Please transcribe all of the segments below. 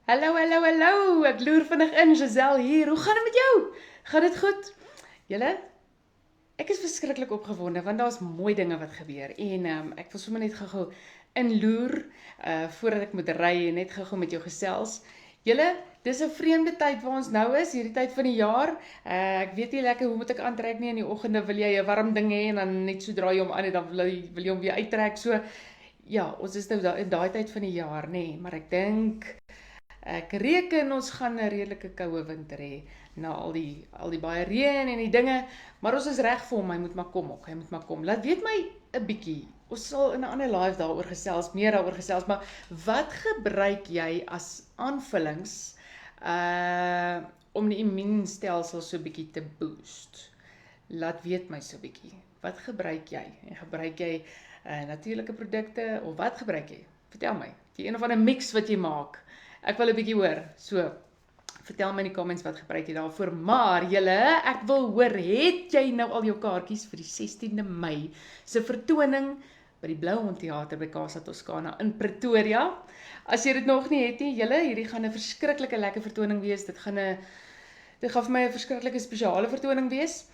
Hallo, hallo, hallo. Ek loer vinnig in, Giselle hier. Hoe gaan dit met jou? Gaan dit goed? Julle, ek is verskriklik opgewonde want daar's mooi dinge wat gebeur en ek wil sommer net gou-gou inloer voordat ek moet ry en net gou-gou met jou gesels. Julle, dis 'n vreemde tyd waar ons nou is, hierdie tyd van die jaar. Ek weet nie lekker hoe moet ek aantrek nie. In die oggende wil jy 'n warm ding hê en dan net sodra jy hom aan het, dan wil jy hom weer uittrek. So ja, ons is nou in daai tyd van die jaar, nê, maar ek reken ons gaan 'n redelike koue winter hê na al die baie reën en die dinge, maar ons is reg vir hom, hy moet maar kom ook, hy moet maar kom. Laat weet my 'n bietjie. Ons sal in 'n ander live daaroor gesels, meer daaroor gesels, maar wat gebruik jy as aanvullings om die immuunstelsel so bietjie te boost? Laat weet my so bietjie. Wat gebruik jy? En gebruik jy natuurlike produkte of wat gebruik jy? Vertel my. Die een of ander mix wat jy maak. Ek wil 'n bietjie hoor. So, vertel my in die comments wat gebruik jy daarvoor. Maar julle, ek wil hoor, het jy nou al jou kaartjies vir die 16de Mei se vertoning by die Blou Hond Theater by Casa Toscana in Pretoria? As jy dit nog nie het nie, julle, hierdie gaan 'n verskriklike lekker vertoning wees. Dit gaan vir my 'n verskriklike spesiale vertoning wees.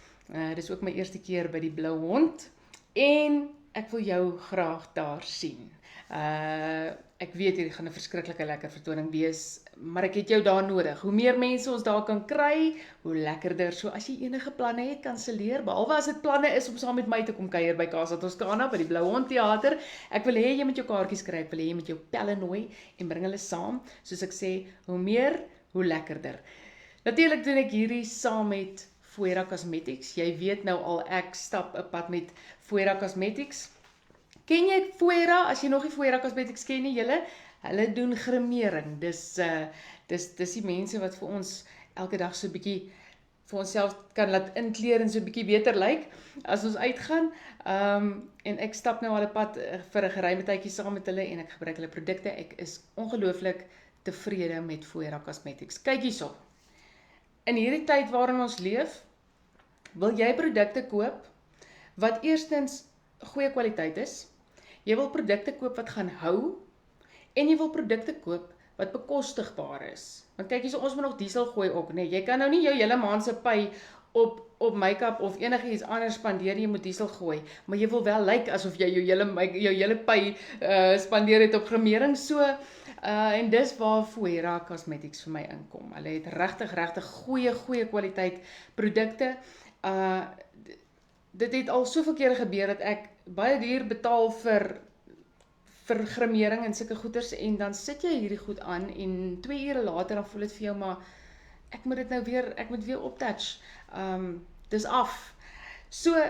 Dis ook my eerste keer by die Blou Hond en ek wil jou graag daar sien. Ek weet hierdie gaan 'n verskriklike lekker vertoning wees, maar ek het jou daar nodig. Hoe meer mense ons daar kan kry, hoe lekkerder. So as jy enige planne het, kanselleer, behalwe as dit planne is om saam met my te kom kuier by Casa Toscana by die Blou Hond Theater. Ek wil hê jy moet jou kaartjies kry, ek wil hê jy moet jou pelle nooi en bring hulle saam. Soos ek sê, hoe meer, hoe lekkerder. Natuurlik doen ek hierdie saam met Fuera Cosmetics. Jy weet nou al, ek stap 'n pad met Fuera Cosmetics. Ken jy Fuera? As jy nog nie Fuera Cosmetics ken nie, hulle doen grimering. Dis die mense wat vir ons elke dag so 'n bietjie vir onsself kan laat inkleer en so 'n bietjie beter lyk as ons uitgaan. En ek stap nou al 'n pad vir 'n geruime tydjie saam met hulle en ek gebruik hulle produkte. Ek is ongelooflik tevrede met Fuera Cosmetics. Kyk hierso. In hierdie tyd waarin ons leef, wil jy produkte koop wat eerstens goeie kwaliteit is. Jy wil produkte koop wat gaan hou en jy wil produkte koop wat bekostigbaar is. Want kyk hierso, ons moet nog diesel gooi ook, nee. Jy kan nou nie jou hele maand se pay op make-up of enigiets anders spandeer, jy moet diesel gooi, maar jy wil wel lyk asof jy jou hele pay spandeer het op grimering. So en dis waar Fuera Cosmetics vir my inkom. Hulle het regtig goeie kwaliteit produkte. Dit het al soveel kere gebeur dat ek baie duur betaal vir grimering en sulke goeders en dan sit jy hierdie goed aan en 2 ure later dan voel dit vir jou maar ek moet weer optouch. Dis af. So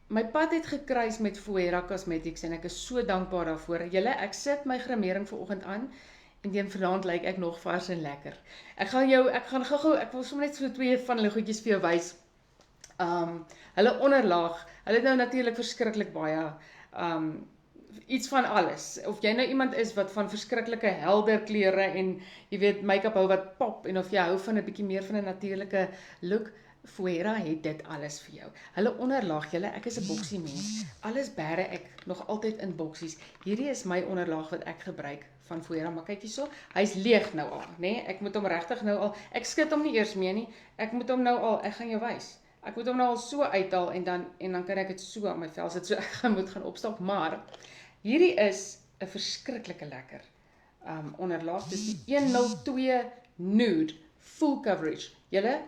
my pad het gekruis met Fuera Cosmetics en ek is so dankbaar daarvoor. Julle, ek sit my grimering vanoggend aan en teen vanaand lyk ek nog vars en lekker. Ek wil sommer net so 2 van hulle goedjies vir jou wys. Hulle onderlaag, hulle het nou natuurlik verskriklik baie iets van alles. Of jy nou iemand is wat van verskriklike helder kleure en jy weet make-up hou wat pop en of jy hou van 'n bietjie meer van 'n natuurlike look, Fuera het dit alles vir jou. Hulle onderlaag, julle, ek is 'n boksie mens. Alles bære ek nog altyd in boksies. Hierdie is my onderlaag wat ek gebruik van Fuera, maar kyk hierso, hy's leeg nou al, né? Ek moet hom regtig nou al, ek skud hom nie eers meer nie. Ek moet hom nou al, ek gaan jou wys. Ek moet hom nou al so uithaal en dan kan ek dit so aan my vel sit, so ek moet gaan opstap, maar hierdie is 'n verskriklike lekker onderlaag. Dis die 102 Nude Full Coverage. Julle,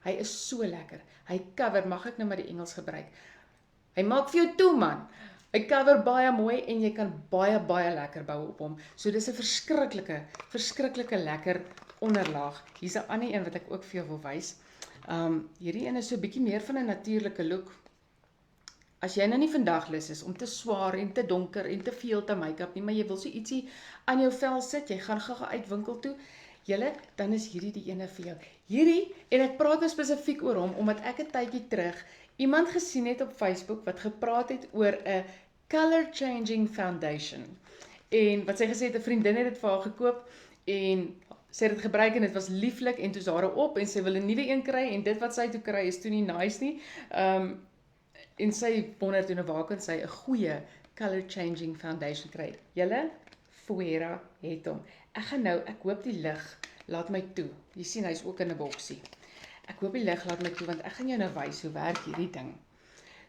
hy is so lekker. Hy cover, mag ek nou maar die Engels gebruik. Hy maak vir jou toe, man. Hy cover baie mooi en jy kan baie lekker bou op hom. So dis 'n verskriklike lekker onderlaag. Hier's 'n ander een wat ek ook vir jou wil wys. Hierdie een is so 'n bietjie meer van 'n natuurlike look. As jy nou nie vandag lus is om te swaar en te donker en te veel te make-up nie, maar jy wil so ietsie aan jou vel sit, jy gaan gou uit winkel toe, julle, dan is hierdie die ene vir jou. Hierdie, en ek praat nou spesifiek oor hom, omdat ek 'n tydjie terug iemand gesien het op Facebook wat gepraat het oor 'n color changing foundation. En wat sy gesê het, 'n vriendin het dit vir haar gekoop en sy het dit gebruik en dit was lieflik en toe is daar op en sy wil 'n nuwe een kry en dit wat sy toe kry is toe nie nice nie. En sy wonder toe nou waar kan sy 'n goeie color changing foundation kry. Julle, Fuera het hom. Ek hoop die lig laat my toe. Jy sien, hy's ook in 'n boksie. Ek hoop die lig laat my toe, want ek gaan jou nou wys hoe werk hierdie ding.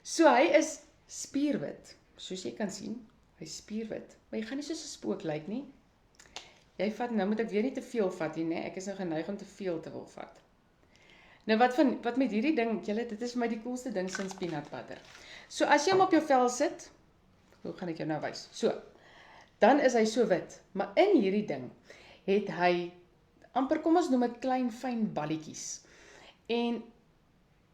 So hy is spierwit, soos jy kan sien, hy is spierwit, maar jy gaan nie soos 'n spook lyk nie. Jy vat, nou moet ek weer nie te veel vat nie, nee, ek is nou geneig om te veel te wil vat. Nou wat met hierdie ding, julle, dit is vir my die coolste ding sinds peanut butter. So as jy hom op jou vel sit, hoe gaan ek jou nou wys? So, dan is hy so wit, maar in hierdie ding het hy amper, kom ons noem dit klein fyn balletjies. En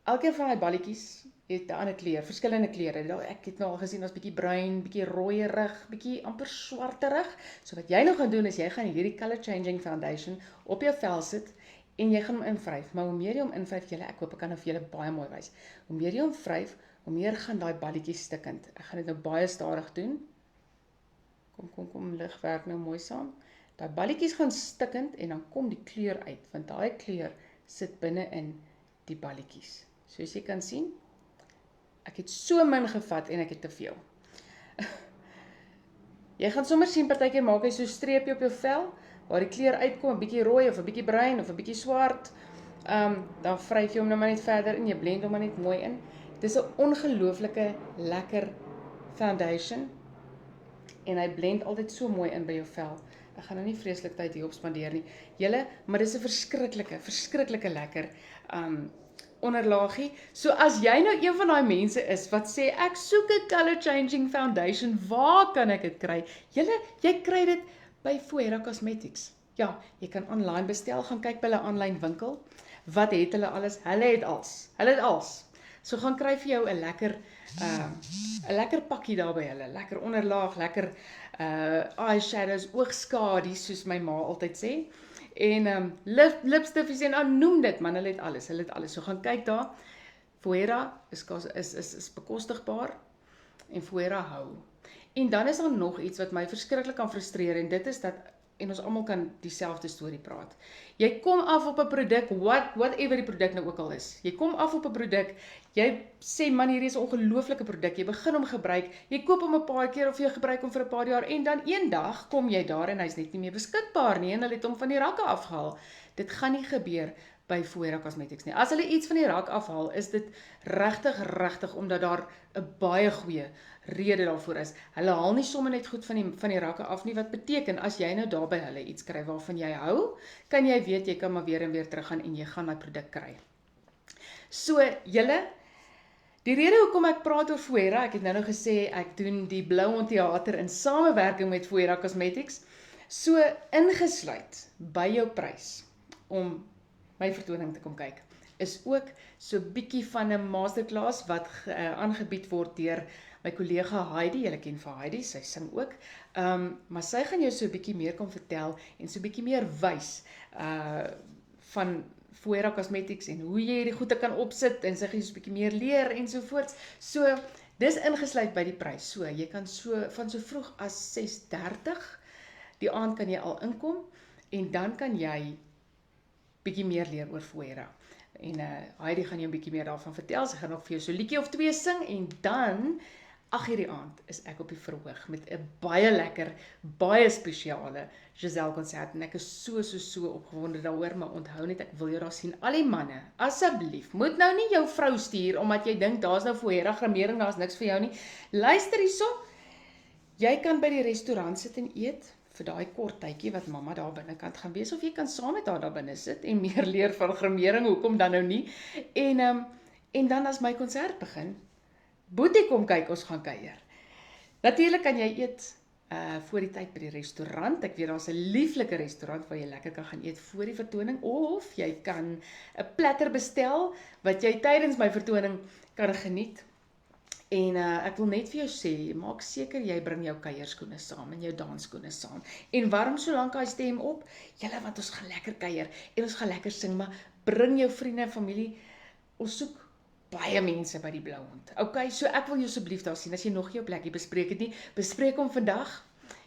elkeen van die balletjies het 'n ander kleur, verskillende kleure. Ek het nou al gesien, ons bietjie bruin, bietjie rooierig, bietjie amper swarterig. So wat jy nou gaan doen is jy gaan hierdie color changing foundation op jou vel sit en jy gaan hom invryf. Maar hoe meer jy hom invryf, ek hoop ek kan nou vir julle baie mooi wys. Hoe meer jy hom vryf, hoe meer gaan daai balletjies stikkend. Ek gaan dit nou baie stadig doen. Kom, lig werk nou mooi saam. Daai balletjies gaan stikkend en dan kom die kleur uit, want daai kleur sit binne in die balletjies. Soos jy kan sien, ek het so min gevat en ek het te veel. Jy gaan sommer sien, partykeer maak hy so streepie op jou vel, waar die kleur uitkom, 'n bietjie rooi of 'n bietjie bruin of 'n bietjie swart. Dan vryf jy hom nou maar net verder en jy blend hom maar net mooi in. Dit is 'n ongelooflike lekker foundation en hy blend altyd so mooi in by jou vel. Ek gaan nou nie vreeslik tyd hierop spandeer nie. Julle, maar dis 'n verskriklike lekker onderlaagie. So as jy nou een van daai mense is wat sê ek soek 'n color changing foundation, waar kan ek dit kry? Julle, jy kry dit by Fuera Cosmetics. Ja, jy kan online bestel, gaan kyk by hulle aanlyn winkel. Wat het hulle alles? Hulle het als. So gaan kry vir jou 'n lekker pakkie daar by hulle. Lekker onderlaag, lekker eyeshadows, oogskadies, soos my ma altyd sê. En lipstiffies en noem dit, man, hulle het alles. So gaan kyk daar. Fuera is bekostigbaar en Fuera hou. En dan is daar nog iets wat my verskriklik kan frustreer en dit is dat, en ons almal kan dieselfde storie praat. Jy kom af op 'n produk, whatever die produk nou ook al is. Jy kom af op 'n produk, jy sê man, hierdie is 'n ongelooflike produk, jy begin hom gebruik, jy koop hom 'n paar keer of jy gebruik hom vir 'n paar jaar en dan eendag kom jy daar en hy's net nie meer beskikbaar nie en hulle het hom van die rakke afgehaal. Dit gaan nie gebeur by Fuera Cosmetics nie. As hulle iets van die rak afhaal, is dit regtig omdat daar 'n baie goeie rede daarvoor is. Hulle haal nie sommer net goed van die rakke af nie, wat beteken as jy nou daar by hulle iets kry waarvan jy hou, kan jy weet jy kan maar weer en weer teruggaan en jy gaan daai produk kry. So julle, die rede hoekom ek praat oor Fuera, ek het nou gesê ek doen die Blou Theater in samewerking met Fuera Cosmetics, so ingesluit by jou prys om my vertoning te kom kyk, is ook so bietjie van 'n masterclass wat aangebied word deur my kollega Heidi. Julle ken vir Heidi, sy sing ook, maar sy gaan jou so bietjie meer kom vertel en so bietjie meer wys van Fuera Cosmetics en hoe jy hierdie goede kan opsit en sy gaan jou so bietjie meer leer ensovoorts. So dis ingesluit by die prys. So jy kan van so vroeg as 6:30 die aand kan jy al inkom en dan kan jy bietjie meer leer oor Fuera. En Heidi gaan jou 'n bietjie meer daarvan vertel. Sy gaan nog vir jou so 'n liedjie of 2 sing en dan 8:00 die aand is ek op die verhoog met 'n baie lekker, baie spesiale Giselle konsert en ek is so opgewonde daaroor, maar onthou net ek wil jou daar sien. Al die manne, asseblief, moet nou nie jou vrou stuur omdat jy dink daar's nou Fuera gramering, daar's niks vir jou nie. Luister hierso. Jy kan by die restaurant sit en eet vir daai kort tydjie wat mamma daar binnekant gaan wees, of jy kan saam met haar daar binne sit en meer leer van gramering, hoekom dan nou nie. En dan as my konsert begin, Boetie kom kyk, ons gaan kuier. Natuurlik kan jy eet voor die tyd by die restaurant. Ek weet daar's 'n lieflike restaurant waar jy lekker kan gaan eet voor die vertoning, of jy kan 'n platter bestel wat jy tydens my vertoning kan geniet. En ek wil net vir jou sê, maak seker jy bring jou kuierskoene saam en jou dansskoene saam. En warm so lank daai stem op, julle, want ons gaan lekker kuier en ons gaan lekker sing, maar bring jou vriende en familie. Ons soek baie mense by die Blou Hond. Okay, so ek wil jou asseblief daar sien. As jy nog nie jou plekkie bespreek het nie, bespreek hom vandag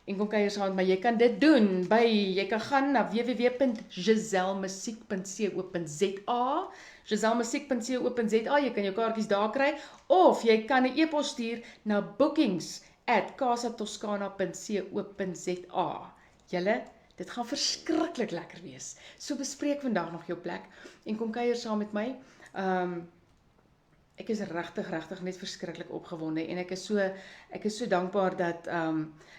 en kom kuier saam, maar jy kan dit doen jy kan gaan na www.gisellemusiek.co.za, gisellemusiek.co.za, jy kan jou kaartjies daar kry, of jy kan 'n e-pos stuur na bookings bookings@casatoscana.co.za. Julle, dit gaan verskriklik lekker wees. So bespreek vandag nog jou plek en kom kuier saam met my. Ek is regtig net verskriklik opgewonde en ek is so dankbaar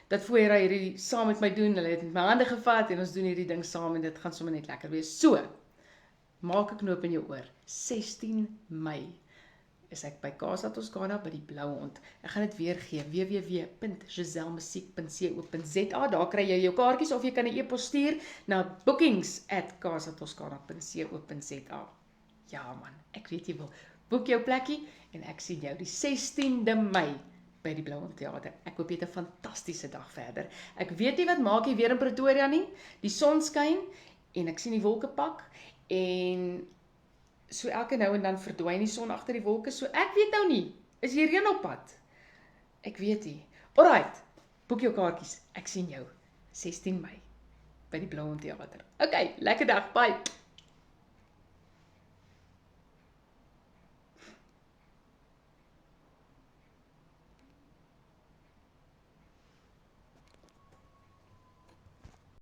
dat Foera hierdie saam met my doen. Hulle het met my hande gevat en ons doen hierdie ding saam en dit gaan sommer net lekker wees. So, maak 'n knoop in jou oor. 16 Mei is ek by Casa Toscana by die Blou Hond. Ek gaan dit weer gee, www.giselmusiek.co.za. Daar kry jy jou kaartjies of jy kan 'n e-pos stuur na bookings@casatoscana.co.za. Ja man, ek weet jy wil. Boek jou plekkie en ek sien jou die 16de Mei by die Blou Hond Theater. Ek hoop jy het 'n fantastiese dag verder. Ek weet nie wat maak jy weer in Pretoria nie. Die son skyn en ek sien die wolke pak en so elke nou en dan verdwyn die son agter die wolke. So ek weet nou nie, is hier reën op pad? Ek weet nie. Alright, boek jou kaartjies. Ek sien jou 16 Mei by die Blou Hond Theater. Okay, lekker dag, bye.